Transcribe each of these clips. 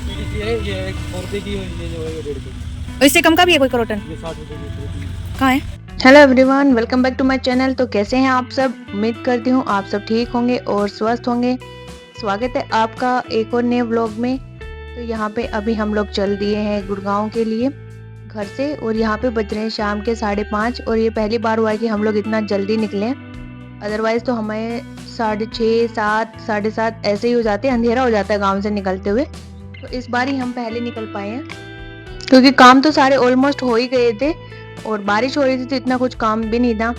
पीली सी है, ये 100 रुपए की, ये जो है ये 1.5 की। और इससे कम का भी है कोई करोटन? ये 60 रुपए की। कहाँ है? Hello everyone, welcome back to my channel. तो कैसे हैं आप सब? उम्मीद करती हूँ आप सब ठीक होंगे और स्वस्थ होंगे। स्वागत है आपका एक और नए व्लॉग में। तो यहाँ पे अभी हम लोग चल दिए हैं गुड़गांव के लिए घर से, और यहाँ पे बज रहे हैं शाम के 5:30, और ये पहली बार हुआ है कि हम लोग इतना जल्दी निकले। अदरवाइज तो हमें 6:30, 7, 7:30 ऐसे ही हो जाते हैं, अंधेरा हो जाता है गाँव से निकलते हुए। तो इस बार ही हम पहले निकल पाए हैं क्योंकि काम तो सारे ऑलमोस्ट हो ही गए थे और बारिश हो रही थी तो इतना कुछ काम भी नहीं था।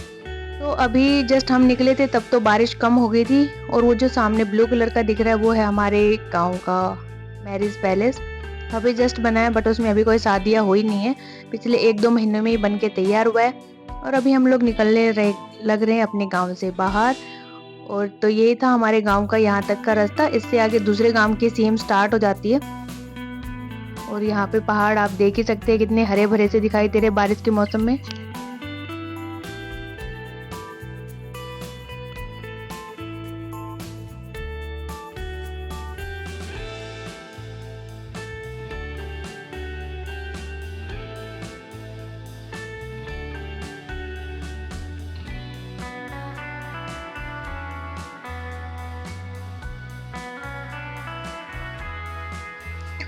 तो अभी जस्ट हम निकले थे तब तो बारिश कम हो गई थी, और वो जो सामने ब्लू कलर का दिख रहा है वो है हमारे गांव का मैरिज पैलेस। अभी जस्ट बना है बट उसमें अभी कोई शादियाँ हुई नहीं है, पिछले 1-2 महीनों में ही बन के तैयार हुआ है। और अभी हम लोग निकलने लग रहे हैं अपने गाँव से बाहर। और तो यही था हमारे गाँव का यहाँ तक का रास्ता, इससे आगे दूसरे गाँव की सीम स्टार्ट हो जाती है। और यहाँ पे पहाड़ आप देख ही सकते हैं कितने हरे भरे से दिखाई दे रहे बारिश के मौसम में।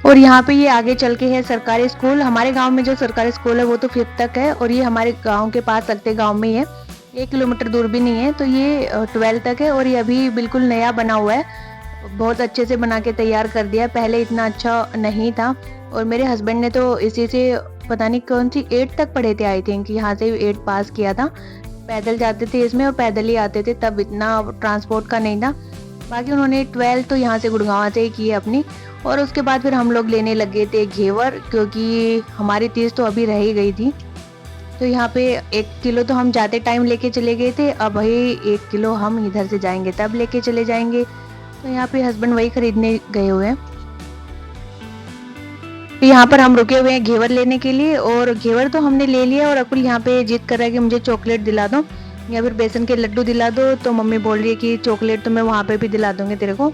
और यहाँ पे ये आगे चल के है सरकारी स्कूल। हमारे गांव में जो सरकारी स्कूल है वो तो 5th तक है, और ये हमारे गांव के पास लगते गांव में ही है, 1 किलोमीटर दूर भी नहीं है। तो ये 12 तक है, और ये अभी बिल्कुल नया बना हुआ है, बहुत अच्छे से बना के तैयार कर दिया। पहले इतना अच्छा नहीं था, और मेरे हस्बैंड ने तो इसी से पता नहीं कौन सी 8 तक पढ़े थे, आई थिंक यहाँ से 8 पास किया था। पैदल जाते थे इसमें और पैदल ही आते थे, तब इतना ट्रांसपोर्ट का नहीं था। बाकी उन्होंने 12 तो यहाँ से गुड़गांव से ही की अपनी। और उसके बाद फिर हम लोग लेने लगे थे घेवर, क्योंकि हमारी तीज तो अभी रह ही गई थी। तो यहाँ पे 1 किलो तो हम जाते टाइम लेके चले गए थे, अब वही 1 किलो हम इधर से जाएंगे तब लेके चले जाएंगे। तो यहाँ पे हस्बैंड वही खरीदने गए हुए हैं। यहाँ पर हम रुके हुए हैं घेवर लेने के लिए, और घेवर तो हमने ले लिया। और अकुल यहाँ पे जिद कर रहा है कि मुझे चॉकलेट दिला दो या फिर बेसन के लड्डू दिला दो। तो मम्मी बोल रही है कि चॉकलेट तो मैं वहाँ पे भी दिला दूंगी तेरे को,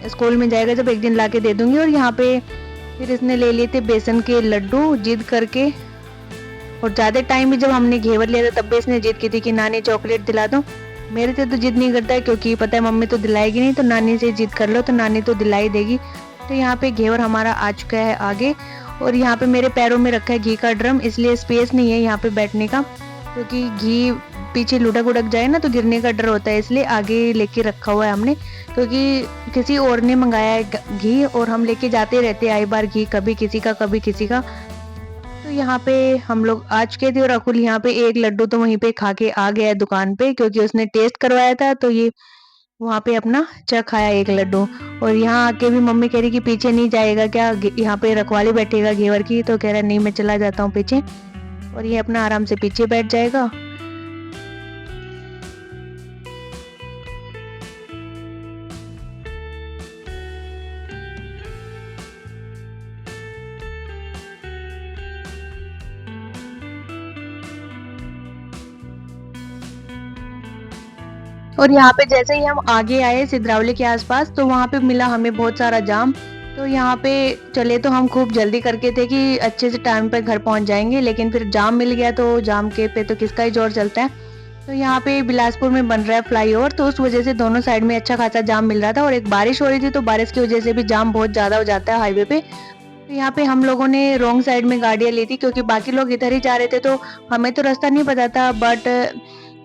स्कूल में जाएगा जब एक दिन ला के दे दूंगी। और यहाँ पे फिर इसने ले लिए थे बेसन के लड्डू जिद करके। और ज़्यादा टाइम भी जब हमने घेवर लिया था तब भी इसने जिद की थी कि नानी चॉकलेट दिला दो। मेरे से तो जिद नहीं करता है, क्योंकि पता है मम्मी तो दिलाएगी नहीं, तो नानी से जिद कर लो तो नानी तो दिलाई देगी। तो यहाँ पे घेवर हमारा आ चुका है आगे, और यहाँ पे मेरे पैरों में रखा है घी का ड्रम, इसलिए स्पेस नहीं है यहाँ पे बैठने का, क्योंकि घी पीछे लुढ़क उड़क जाए ना तो गिरने का डर होता है, इसलिए आगे लेके रखा हुआ है हमने। क्योंकि किसी और ने मंगाया है घी, और हम लेके जाते रहते आए बार घी, कभी किसी का कभी किसी का। तो यहाँ पे हम लोग आ चुके थे, और अकुल यहाँ पे एक लड्डू तो वहीं पे खा के आ गया है दुकान पे, क्योंकि उसने टेस्ट करवाया था। तो ये वहाँ पे अपना चख आया एक लड्डू। और यहाँ आके भी मम्मी कह रही कि पीछे नहीं जाएगा क्या, यहाँ पे रखवाली बैठेगा घेवर की। तो कह रहा नहीं मैं चला जाता हूँ पीछे, और ये अपना आराम से पीछे बैठ जाएगा। और यहाँ पे जैसे ही हम आगे आए सिद्धरावली के आसपास, तो वहाँ पे मिला हमें बहुत सारा जाम। तो यहाँ पे चले तो हम खूब जल्दी करके थे कि अच्छे से टाइम पे घर पहुँच जाएंगे, लेकिन फिर जाम मिल गया। तो जाम के पे तो किसका ही जोर चलता है। तो यहाँ पे बिलासपुर में बन रहा है फ्लाईओवर, तो उस वजह से दोनों साइड में अच्छा खासा जाम मिल रहा था। और एक बारिश हो रही थी, तो बारिश की वजह से भी जाम बहुत ज्यादा हो जाता है हाईवे पे। तो यहाँ पे हम लोगों ने रॉन्ग साइड में गाड़ियाँ ली थी, क्योंकि बाकी लोग इधर ही जा रहे थे, तो हमें तो रास्ता नहीं पता था। बट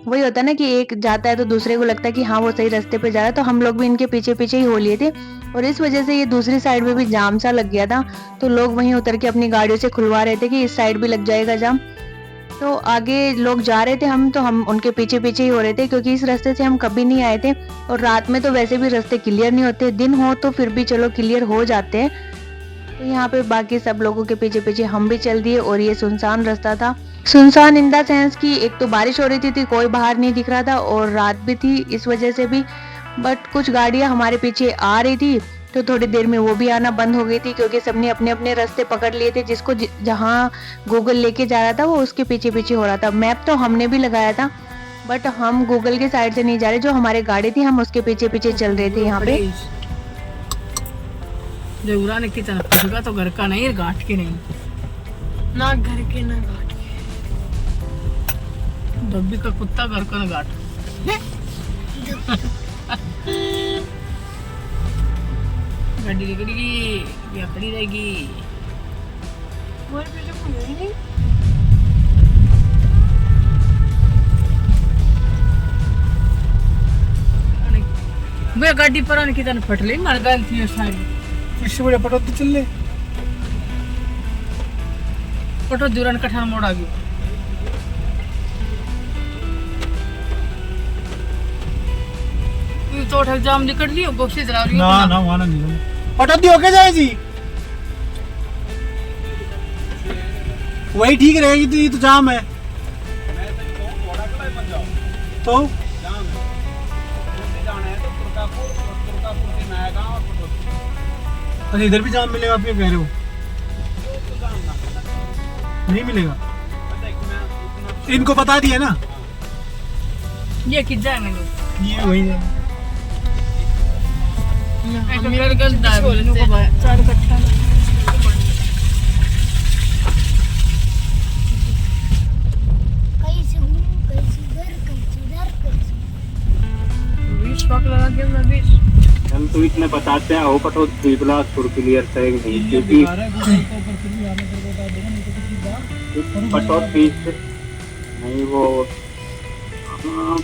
वही होता है ना कि एक जाता है तो दूसरे को लगता है कि हाँ वो सही रास्ते पे जा रहा है, तो हम लोग भी इनके पीछे पीछे ही हो लिए थे। और इस वजह से ये दूसरी साइड में भी जाम सा लग गया था, तो लोग वहीं उतर के अपनी गाड़ियों से खुलवा रहे थे कि इस साइड भी लग जाएगा जाम। तो आगे लोग जा रहे थे, तो हम उनके पीछे पीछे ही हो रहे थे, क्योंकि इस रास्ते से हम कभी नहीं आए थे। और रात में तो वैसे भी रास्ते क्लियर नहीं होते, दिन हो तो फिर भी चलो क्लियर हो जाते हैं। तो यहाँ पे बाकी सब लोगों के पीछे पीछे हम भी चल दिए, और ये सुनसान रास्ता था। सुनसान इन द सेंस कि एक तो बारिश हो रही थी, कोई बाहर नहीं दिख रहा था, और रात भी थी इस वजह से भी। बट कुछ गाड़ियां हमारे पीछे आ रही थी, तो थोड़ी देर में वो भी आना बंद हो गई थी, क्योंकि सबने अपने अपने रास्ते पकड़ लिए थे। जिसको जहाँ गूगल लेके जा रहा था वो उसके पीछे पीछे हो रहा था। मैप तो हमने भी लगाया था, बट हम गूगल के साइड से नहीं जा रहे, जो हमारे गाड़ी थी हम उसके पीछे पीछे चल रहे थे यहाँ पे। देवरा ने कितना पूछेगा तो घर का नहीं, गांठ के नहीं, ना घर के ना घाट डब्बी का कुत्ता घर का ना गांठ। गड्डी या खड़ी रहेगी। हमारे पीछे कोई है ही नहीं। वे गाड़ी पर आने की तरह फटले मर गई थी सारी। इससे बड़े पटो तो चल ले। पटो दूरन कठान मोड़ आ गई। ये तो ठग जाम निकल लियो गोशी जरा रही ना ना वहां नहीं पटो दी होके जाए जी। वही ठीक रहेगी तो ये तो जाम है। तो अच्छा इधर भी जाम मिलेगा, आप ये कह रहे हो? नहीं मिलेगा। इनको बता दिया ना, ये किस जाएंगे लोग? ये वही है। मेरे गल दाई बोलने को चार कट्ठा कहीं से हूँ, कहीं से उधर, कहीं से उधर, कहीं से 20 पाक लगा के मैं 20 हम तो इतने बताते हैं हो कटो बिल्कुल सुर क्लियर है नहीं, क्योंकि कटो फीस नहीं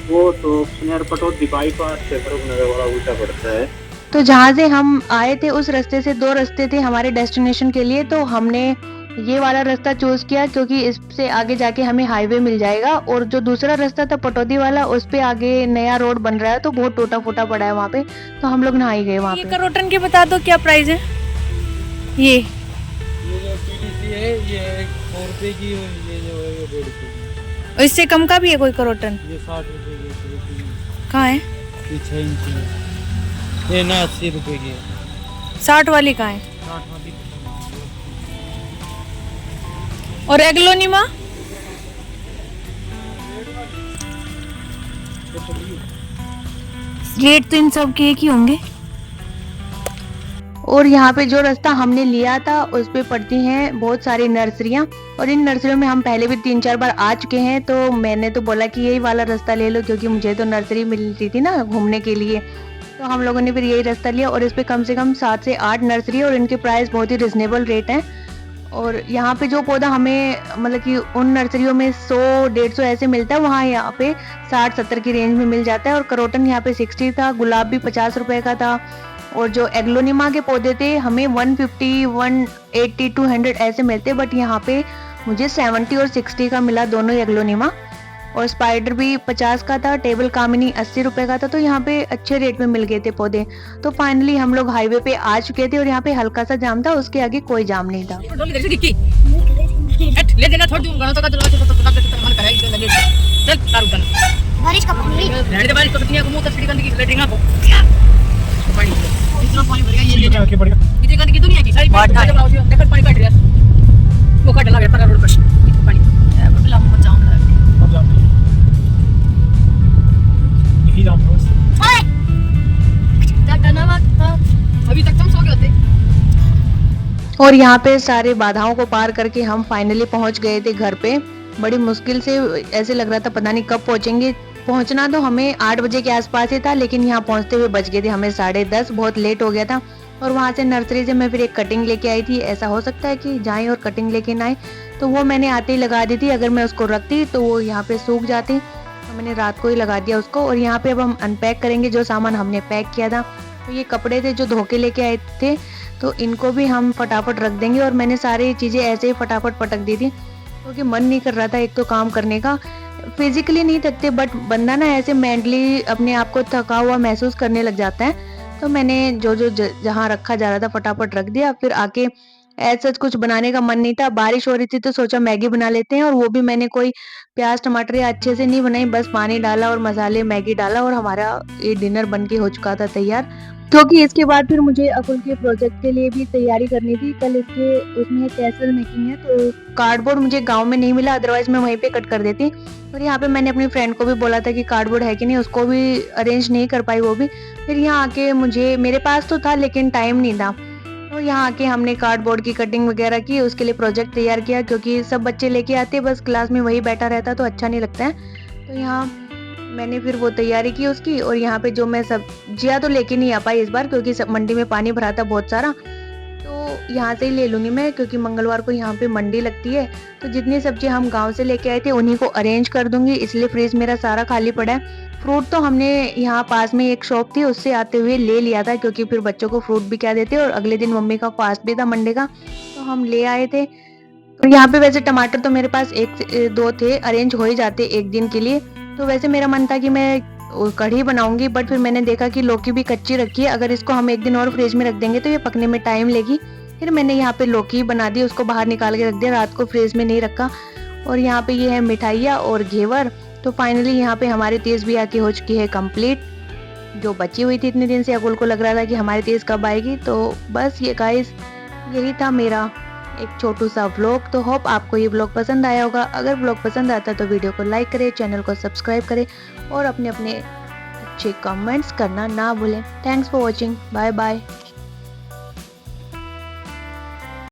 वो तो यार कटो दिपाई पास से नगर वाला उल्टा पड़ता है। तो जहाँ से हम आए थे उस रास्ते से 2 रास्ते थे हमारे डेस्टिनेशन के लिए, तो हमने ये वाला रास्ता चूज किया क्योंकि इससे आगे जाके हमें हाईवे मिल जाएगा। और जो दूसरा रास्ता था पटौदी वाला, उस पे आगे नया रोड बन रहा है तो बहुत टूटा फूटा पड़ा है वहाँ पे, तो हम लोग नहाई गए वहाँ ये पे। करोटन के बता दो क्या प्राइस है ये? जो पीडीसी है ये 100 रुपए की, ये जो है ये 150 की। और इससे कम का भी है कोई करोटन? ये 60 रुपए की, कहाँ है? ये 6 इंच है। ये ना 80 रुपए की है। 60 वाली कहाँ है? 60 वाली और एग्लोनिमा? रेट तो इन सब के एक ही होंगे। और यहाँ पे जो रास्ता हमने लिया था उस पे पड़ती हैं बहुत सारी नर्सरियाँ, और इन नर्सरियों में हम पहले भी 3-4 बार आ चुके हैं, तो मैंने तो बोला कि यही वाला रास्ता ले लो क्योंकि मुझे तो नर्सरी मिल रही थी ना घूमने के लिए, तो हम लोगों ने फिर यही रास्ता लिया। और इस पे कम से कम 7 से 8 नर्सरी है और इनके प्राइस बहुत ही रिजनेबल रेट हैं। और यहाँ पे जो पौधा हमें मतलब कि उन नर्सरियों में 100-150 ऐसे मिलता है, वहाँ यहाँ पे 60-70 की रेंज में मिल जाता है। और करोटन यहाँ पे 60 था, गुलाब भी 50 रुपए का था, और जो एग्लोनिमा के पौधे थे हमें 150, 180, 200 ऐसे मिलते, बट यहाँ पे मुझे 70 और 60 का मिला दोनों एग्लोनिमा। और स्पाइडर भी 50 का था, टेबल कामिनी 80 रुपए का था, तो यहाँ पे अच्छे रेट में मिल गए थे पौधे। तो फाइनली हम लोग हाईवे पे आ चुके थे और यहाँ पे हल्का सा जाम था, उसके आगे कोई जाम नहीं था। ले देना छोड़ दूंगा तो का तो मन करे इसे लगे चल तारू कर बारिश का पानी। रहने दे बारिश को कितनी को मुंह तस्वीर गंदगी लेटरिंग को पानी इतना पानी भर गया ये क्या के पड़ेगा? इतनी गंदगी दुनिया की सारी देखो पानी काट रहा वो काट लगा पका रोड पर पानी बबला मुंह जाऊंगा अब जाम नहीं। यही जाम है बस। अभी तक तुम सो गए होते। और यहाँ पे सारे बाधाओं को पार करके हम फाइनली पहुँच गए थे घर पे। बड़ी मुश्किल से, ऐसे लग रहा था पता नहीं कब पहुँचेंगे। पहुँचना तो हमें 8 बजे के आसपास ही था, लेकिन यहाँ पहुँचते हुए बज गए थे हमें 10:30, बहुत लेट हो गया था। और वहाँ से नर्सरी से मैं फिर एक कटिंग लेके आई थी। ऐसा हो सकता है कि जाएं और कटिंग लेके ना आए, तो वो मैंने आते ही लगा दी थी। अगर मैं उसको रखती तो वो यहाँ पे सूख जाती, तो मैंने रात को ही लगा दिया उसको। और यहाँ पे अब हम अनपैक करेंगे जो सामान हमने पैक किया था। तो ये कपड़े थे जो धो के लेके आए थे, तो इनको भी हम फटाफट रख देंगे। और मैंने सारी चीज़ें ऐसे ही फटाफट पटक दी थी क्योंकि मन नहीं कर रहा था एक तो काम करने का। फिजिकली नहीं थकते, बट बंदा ना ऐसे मेंटली अपने आप को थका हुआ महसूस करने लग जाता है। तो मैंने जो जहाँ रखा जा रहा था फटाफट रख दिया। फिर आके ऐसा कुछ बनाने का मन नहीं था, बारिश हो रही थी तो सोचा मैगी बना लेते हैं। और वो भी मैंने कोई प्याज टमाटर या अच्छे से नहीं बनाई, बस पानी डाला और मसाले मैगी डाला और हमारा ये डिनर बन के हो चुका था तैयार। क्योंकि इसके बाद फिर मुझे अकुल के प्रोजेक्ट के लिए भी तैयारी करनी थी। कल इसके उसमें कैसल मेकिंग है, तो कार्डबोर्ड मुझे गांव में नहीं मिला, अदरवाइज मैं वहीं पे कट कर देती। और यहाँ पे मैंने अपनी फ्रेंड को भी बोला था कि कार्डबोर्ड है कि नहीं, उसको भी अरेंज नहीं कर पाई वो भी। फिर यहाँ आके मेरे पास तो था लेकिन टाइम नहीं था, तो तो यहाँ आके हमने कार्डबोर्ड की कटिंग वगैरह की, उसके लिए प्रोजेक्ट तैयार किया क्योंकि सब बच्चे लेके आते बस क्लास में वही बैठा रहता तो अच्छा नहीं लगता है। तो यहाँ मैंने फिर वो तैयारी की उसकी। और यहाँ पे जो मैं सब्जियाँ तो लेके नहीं आ पाई इस बार क्योंकि मंडी में पानी भरा था बहुत सारा, तो यहाँ से ही ले लूँगी मैं क्योंकि मंगलवार को यहाँ पे मंडी लगती है। तो जितनी सब्जी हम गांव से लेके आए थे उन्हीं को अरेंज कर दूंगी, इसलिए फ्रिज मेरा सारा खाली पड़ा है। फ्रूट तो हमने यहाँ पास में एक शॉप थी उससे आते हुए ले लिया था क्योंकि फिर बच्चों को फ्रूट भी क्या देते और अगले दिन मम्मी का फास्ट भी था मंडे का, तो हम ले आए थे। तो यहाँ पे वैसे टमाटर तो मेरे पास 1-2 थे, अरेंज हो ही जाते एक दिन के लिए। तो वैसे मेरा मन था कि मैं कढ़ी बनाऊंगी, बट फिर मैंने देखा कि लौकी भी कच्ची रखी है, अगर इसको हम एक दिन और फ्रिज में रख देंगे तो ये पकने में टाइम लेगी। फिर मैंने यहाँ पे लौकी बना दी, उसको बाहर निकाल के रख दिया, रात को फ्रिज में नहीं रखा। और यहाँ पे ये है मिठाइयाँ और घेवर। तो फाइनली यहाँ पे हमारी तेज भी आके हो चुकी है कंप्लीट, जो बची हुई थी इतने दिन से। अकुल को लग रहा था कि हमारी तेज कब आएगी। तो बस ये गाइस यही था मेरा एक छोटू सा व्लॉग। तो होप आपको ये व्लॉग पसंद आया होगा। अगर व्लॉग पसंद आता है तो वीडियो को लाइक करें, चैनल को सब्सक्राइब करें और अपने अच्छे कमेंट्स करना ना भूलें। Thanks for watching, bye bye.